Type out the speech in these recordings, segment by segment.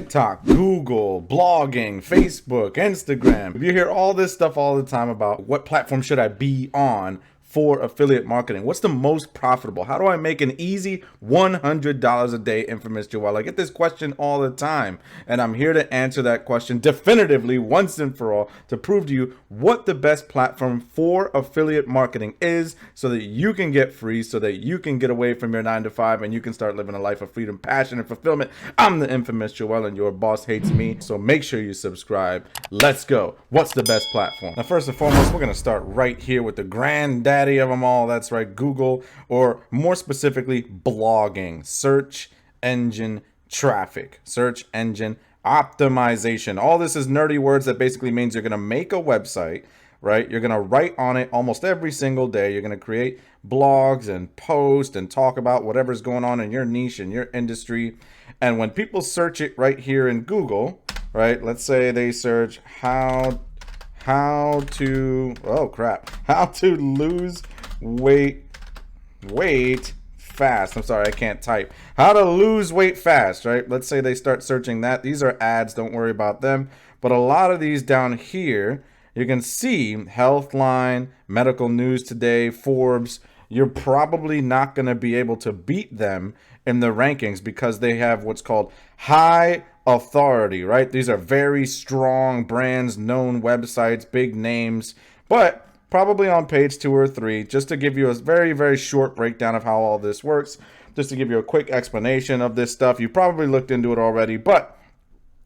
TikTok, Google, blogging, Facebook, Instagram. You hear all this stuff all the time about what platform should I be on for affiliate marketing. What's the most profitable? How do I make an easy $100 a day, Infamous Joel? I get this question all the time, and I'm here to answer that question definitively once and for all to prove to you what the best platform for affiliate marketing is so that you can get free, so that you can get away from your 9 to 5 and you can start living a life of freedom, passion, and fulfillment. I'm the Infamous Joel, and your boss hates me, so make sure you subscribe. Let's go. What's the best platform? Now, first and foremost, we're going to start right here with the granddaddy of them all. That's right, Google, or more specifically, blogging, search engine traffic, search engine optimization. All this is nerdy words that basically means you're going to make a website, right? You're going to write on it almost every single day. You're going to create blogs and post and talk about whatever's going on in your niche, in your industry. And when people search it right here in Google, right? Let's say they search how to lose weight fast. I'm sorry, I can't type. How to lose weight fast, right? Let's say they start searching that. These are ads, don't worry about them. But a lot of these down here, you can see Healthline, Medical News Today, Forbes. You're probably not going to be able to beat them in the rankings because they have what's called high authority, right? These are very strong brands, known websites, big names, but probably on page 2 or 3, just to give you a very, very short breakdown of how all this works, just to give you a quick explanation of this stuff. You probably looked into it already, but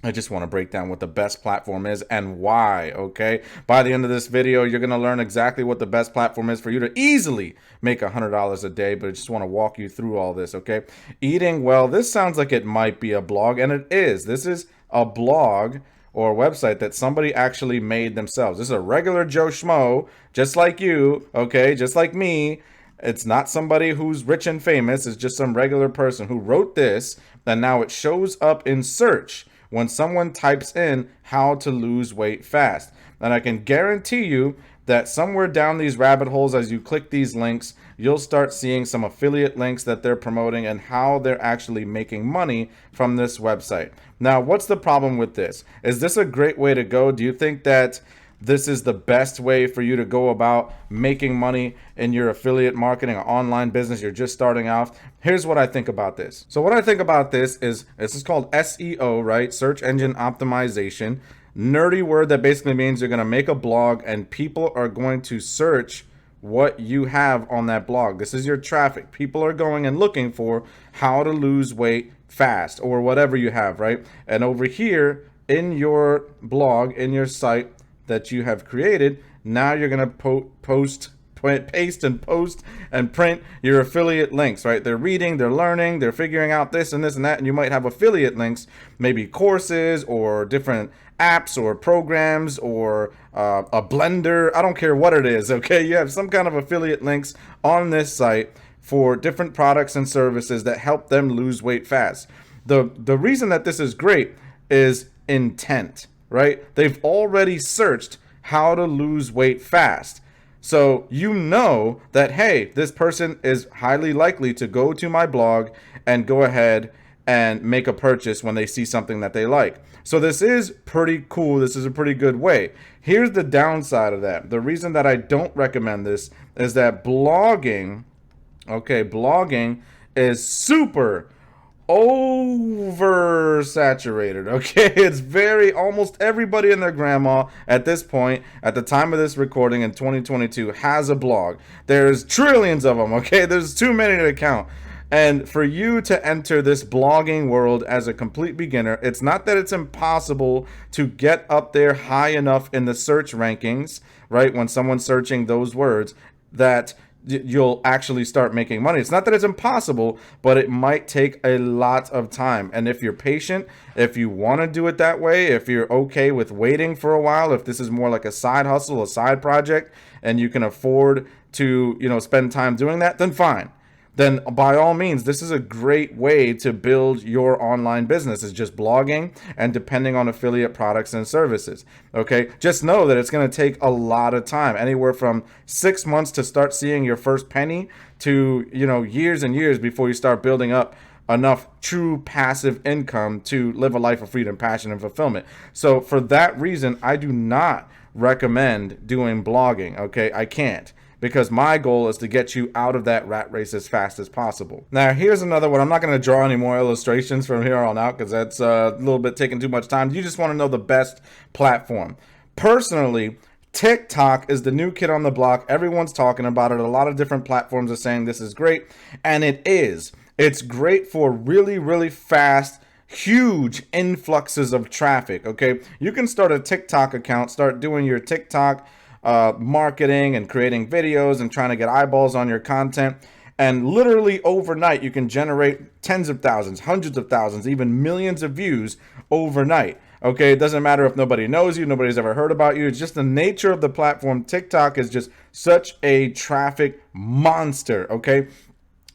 I just want to break down what the best platform is and why, okay? By the end of this video, you're going to learn exactly what the best platform is for you to easily make $100 a day, but I just want to walk you through all this, okay? Eating well, this sounds like it might be a blog, and it is. This is a blog or website that somebody actually made themselves. This is a regular Joe Schmo, just like you, okay? Just like me. It's not somebody who's rich and famous. It's just some regular person who wrote this, and now it shows up in search when someone types in how to lose weight fast. And I can guarantee you that somewhere down these rabbit holes, as you click these links, you'll start seeing some affiliate links that they're promoting and how they're actually making money from this website. Now, what's the problem with this? Is this a great way to go? Do you think that this is the best way for you to go about making money in your affiliate marketing or online business? You're just starting off. Here's what I think about this. So what I think about this is called SEO, right? Search engine optimization. Nerdy word that basically means you're going to make a blog and people are going to search what you have on that blog. This is your traffic. People are going and looking for how to lose weight fast or whatever you have, right? And over here in your blog, in your site that you have created, now you're going to paste and print your affiliate links, right? They're reading, they're learning, they're figuring out this and this and that, and you might have affiliate links, maybe courses or different apps or programs or a blender. I don't care what it is, okay? You have some kind of affiliate links on this site for different products and services that help them lose weight fast. The reason that this is great is intent, right? They've already searched how to lose weight fast. So you know that, hey, this person is highly likely to go to my blog and go ahead and make a purchase when they see something that they like. So this is pretty cool. This is a pretty good way. Here's the downside of that. The reason that I don't recommend this is that blogging is super oversaturated, okay? It's almost everybody and their grandma at this point, at the time of this recording in 2022, has a blog. There's trillions of them, okay? There's too many to count. And for you to enter this blogging world as a complete beginner, it's not that it's impossible to get up there high enough in the search rankings, right? When someone's searching those words, that you'll actually start making money. It's not that it's impossible, but it might take a lot of time. And if you're patient, if you want to do it that way, if you're okay with waiting for a while, if this is more like a side hustle, a side project, and you can afford to, spend time doing that, then fine. Then by all means, this is a great way to build your online business, is just blogging and depending on affiliate products and services. Okay, just know that it's going to take a lot of time, anywhere from 6 months to start seeing your first penny to, years and years before you start building up enough true passive income to live a life of freedom, passion, and fulfillment. So for that reason, I do not recommend doing blogging. Okay, I can't, because my goal is to get you out of that rat race as fast as possible. Now, here's another one. I'm not going to draw any more illustrations from here on out because that's a little bit taking too much time. You just want to know the best platform. Personally, TikTok is the new kid on the block. Everyone's talking about it. A lot of different platforms are saying this is great, and it is. It's great for really, really fast, huge influxes of traffic. Okay, you can start a TikTok account, start doing your TikTok marketing and creating videos and trying to get eyeballs on your content, and literally overnight you can generate tens of thousands, hundreds of thousands, even millions of views overnight. Okay, it doesn't matter if nobody knows you, nobody's ever heard about you. It's just the nature of the platform. TikTok is just such a traffic monster. Okay,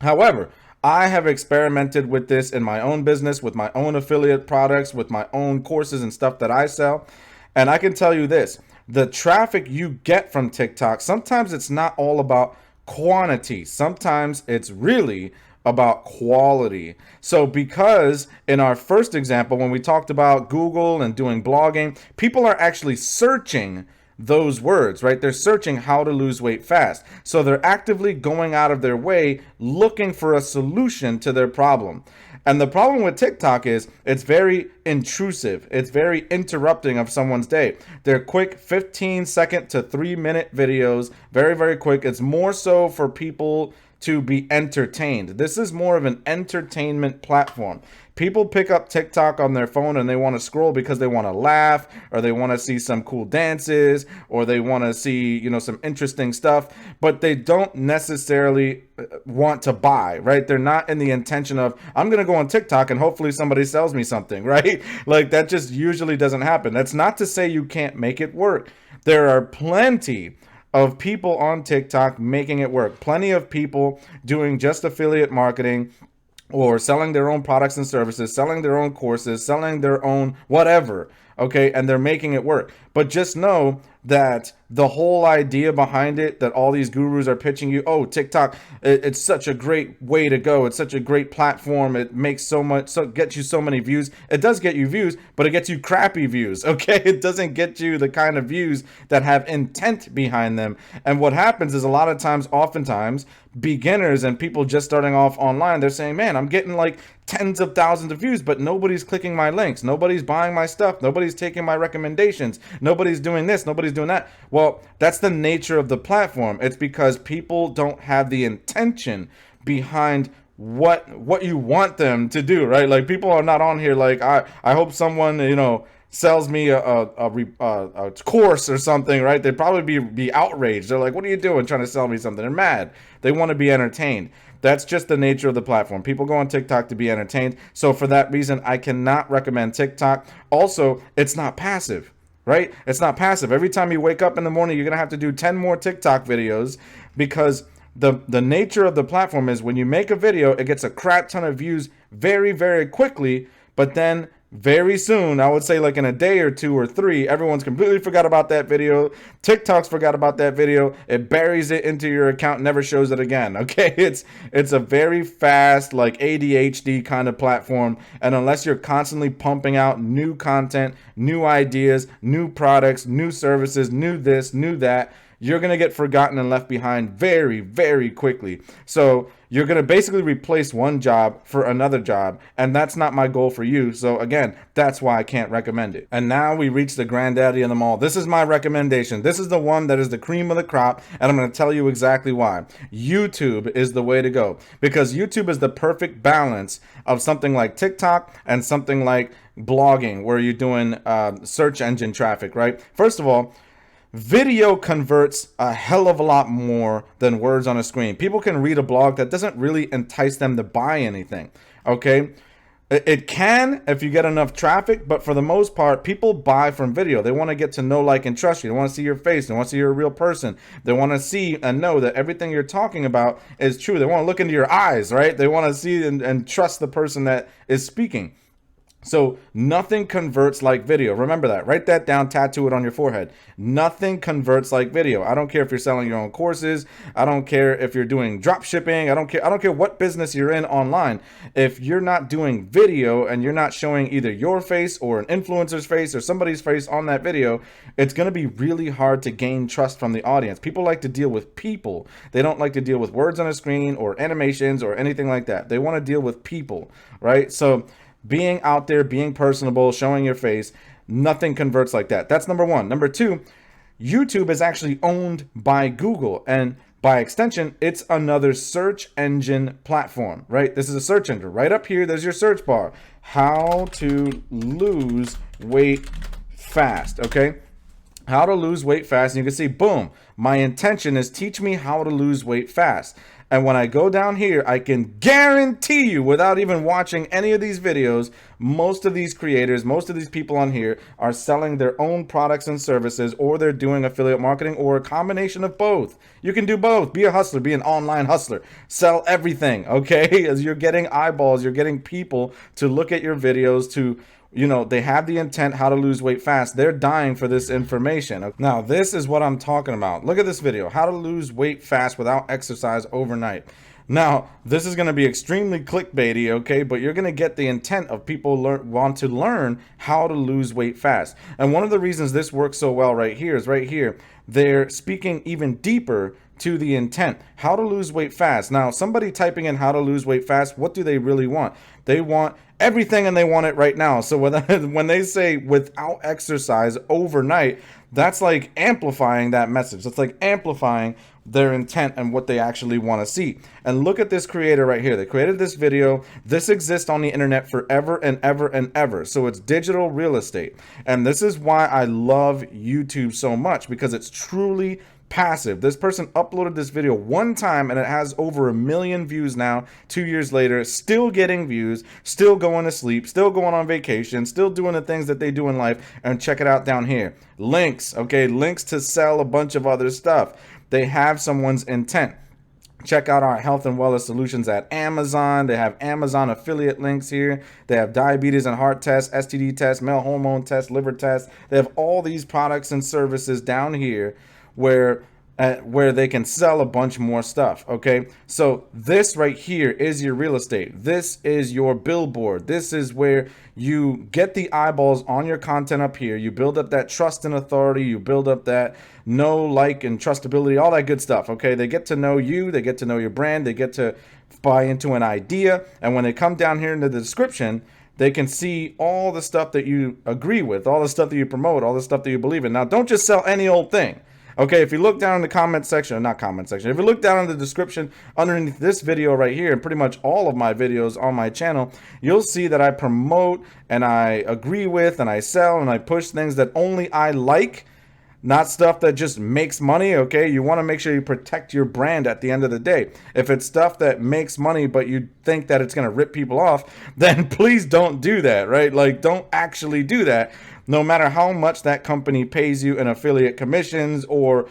however, I have experimented with this in my own business, with my own affiliate products, with my own courses and stuff that I sell. And I can tell you this, the traffic you get from TikTok, sometimes it's not all about quantity. Sometimes it's really about quality. So because in our first example, when we talked about Google and doing blogging, people are actually searching those words, right? They're searching how to lose weight fast. So they're actively going out of their way looking for a solution to their problem. And the problem with TikTok is it's very intrusive. It's very interrupting of someone's day. They're quick 15-second to 3-minute videos, very, very quick. It's more so for people to be entertained. This is more of an entertainment platform. People pick up TikTok on their phone and they want to scroll because they want to laugh, or they want to see some cool dances, or they want to see, you know, some interesting stuff, but they don't necessarily want to buy, right? They're not in the intention of, I'm going to go on TikTok and hopefully somebody sells me something, right? Like that just usually doesn't happen. That's not to say you can't make it work. There are plenty of people on TikTok making it work. Plenty of people doing just affiliate marketing or selling their own products and services, selling their own courses, selling their own whatever, okay? And they're making it work. But just know that the whole idea behind it, that all these gurus are pitching you, oh, TikTok, it's such a great way to go. It's such a great platform. It makes so much, so gets you so many views. It does get you views, but it gets you crappy views, okay? It doesn't get you the kind of views that have intent behind them. And what happens is a lot of times, oftentimes, beginners and people just starting off online, they're saying, man, I'm getting like tens of thousands of views, but nobody's clicking my links. Nobody's buying my stuff. Nobody's taking my recommendations. Nobody's doing this. Nobody's doing that. Well, that's the nature of the platform. It's because people don't have the intention behind what you want them to do, right? Like people are not on here like, I hope someone, you know, sells me a course or something, right? They'd probably be outraged. They're like, what are you doing trying to sell me something? They're mad. They want to be entertained. That's just the nature of the platform. People go on TikTok to be entertained. So for that reason, I cannot recommend TikTok. Also, it's not passive, right? It's not passive. Every time you wake up in the morning, you're going to have to do 10 more TikTok videos, because the nature of the platform is when you make a video, it gets a crap ton of views very, very quickly, but then very soon, I would say like in a day or 2 or 3, everyone's completely forgot about that video. TikTok's forgot about that video. It buries it into your account, never shows it again. Okay, it's a very fast, like ADHD kind of platform. And unless you're constantly pumping out new content, new ideas, new products, new services, new this, new that, you're going to get forgotten and left behind very, very quickly. So you're going to basically replace one job for another job, and that's not my goal for you. So again, that's why I can't recommend it. And now we reach the granddaddy of them all. This is my recommendation. This is the one that is the cream of the crop, and I'm going to tell you exactly why. YouTube is the way to go, because YouTube is the perfect balance of something like TikTok and something like blogging, where you're doing search engine traffic, right? First of all, video converts a hell of a lot more than words on a screen. People can read a blog that doesn't really entice them to buy anything, okay? It can if you get enough traffic, but for the most part, people buy from video. They want to get to know, like, and trust you. They want to see your face. They want to see you're a real person. They want to see and know that everything you're talking about is true. They want to look into your eyes, right? They want to see and trust the person that is speaking. So nothing converts like video. Remember that. Write that down, tattoo it on your forehead. Nothing converts like video. I don't care if you're selling your own courses. I don't care if you're doing drop shipping. I don't care what business you're in online. If you're not doing video and you're not showing either your face or an influencer's face or somebody's face on that video, it's going to be really hard to gain trust from the audience. People like to deal with people. They don't like to deal with words on a screen or animations or anything like that. They want to deal with people, right? So being out there, being personable, showing your face, nothing converts like that. That's number one. Number two, YouTube is actually owned by Google, and by extension, it's another search engine platform, right? This is a search engine. Right up here, there's your search bar. How to lose weight fast, okay? How to lose weight fast. And you can see, boom, my intention is teach me how to lose weight fast. And when I go down here, I can guarantee you, without even watching any of these videos, most of these creators, most of these people on here are selling their own products and services, or they're doing affiliate marketing, or a combination of both. You can do both. Be a hustler, be an online hustler. Sell everything, okay? As you're getting eyeballs, you're getting people to look at your videos, to they have the intent how to lose weight fast. They're dying for this information. Now, this is what I'm talking about. Look at this video, how to lose weight fast without exercise overnight. Now, this is going to be extremely clickbaity, okay? But you're going to get the intent of people want to learn how to lose weight fast. And one of the reasons this works so well right here is right here. They're speaking even deeper to the intent, how to lose weight fast. Now, somebody typing in how to lose weight fast, what do they really want? They want everything, and they want it right now. So when they say without exercise overnight, that's like amplifying that message. That's like amplifying their intent and what they actually want to see. And look at this creator right here. They created this video. This exists on the internet forever and ever and ever. So it's digital real estate. And this is why I love YouTube so much, because it's truly passive. This person uploaded this video one time and it has over 1 million views now, 2 years later, still getting views, still going to sleep, still going on vacation, still doing the things that they do in life. And check it out down here. Links, okay? Links to sell a bunch of other stuff. They have someone's intent. Check out our health and wellness solutions at Amazon. They have Amazon affiliate links here. They have diabetes and heart tests, STD tests, male hormone tests, liver tests. They have all these products and services down here where they can sell a bunch more stuff, okay? So this right here is your real estate. This is your billboard. This is where you get the eyeballs on your content up here. You build up that trust and authority. You build up that know, like, and trustability, all that good stuff, okay? They get to know you. They get to know your brand. They get to buy into an idea. And when they come down here into the description, they can see all the stuff that you agree with, all the stuff that you promote, all the stuff that you believe in. Now, don't just sell any old thing. Okay, if you look down in the comment section, or not comment section, if you look down in the description underneath this video right here, and pretty much all of my videos on my channel, you'll see that I promote and I agree with and I sell and I push things that only I like, not stuff that just makes money, okay? You want to make sure you protect your brand at the end of the day. If it's stuff that makes money but you think that it's going to rip people off, then please don't do that, right? Like, don't actually do that. No matter how much that company pays you in affiliate commissions, or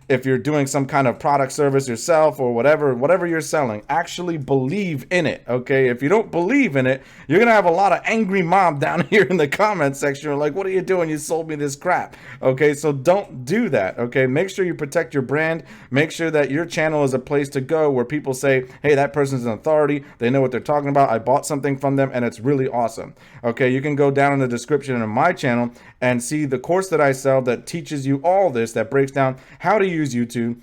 if you're doing some kind of product service yourself, or whatever you're selling, actually believe in it, okay? If you don't believe in it, you're gonna have a lot of angry mob down here in the comment section, like, what are you doing? You sold me this crap, okay? So don't do that, okay? Make sure you protect your brand. Make sure that your channel is a place to go where people say, hey, that person's an authority. They know what they're talking about. I bought something from them and it's really awesome, okay? You can go down in the description of my channel and see the course that I sell that teaches you all this, that breaks down how to use YouTube,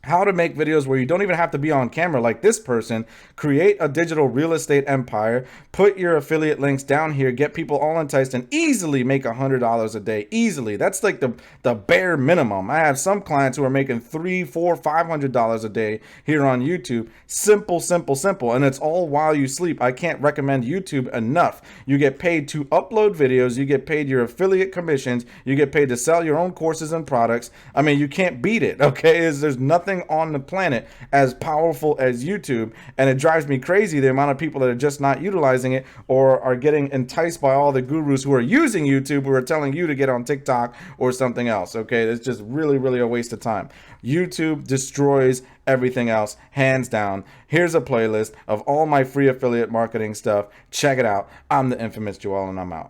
how to make videos where you don't even have to be on camera like this person, create a digital real estate empire, put your affiliate links down here, get people all enticed, and easily make $100 a day. Easily. That's like the bare minimum. I have some clients who are making $300, $400, $500 a day here on YouTube. Simple, simple, simple. And it's all while you sleep. I can't recommend YouTube enough. You get paid to upload videos. You get paid your affiliate commissions. You get paid to sell your own courses and products. I mean, you can't beat it, okay? There's nothing nothing on the planet as powerful as YouTube, and it drives me crazy the amount of people that are just not utilizing it or are getting enticed by all the gurus who are using YouTube who are telling you to get on TikTok or something else. Okay, it's just really, really a waste of time. YouTube destroys everything else, hands down. Here's a playlist of all my free affiliate marketing stuff. Check it out. I'm the infamous Joel, and I'm out.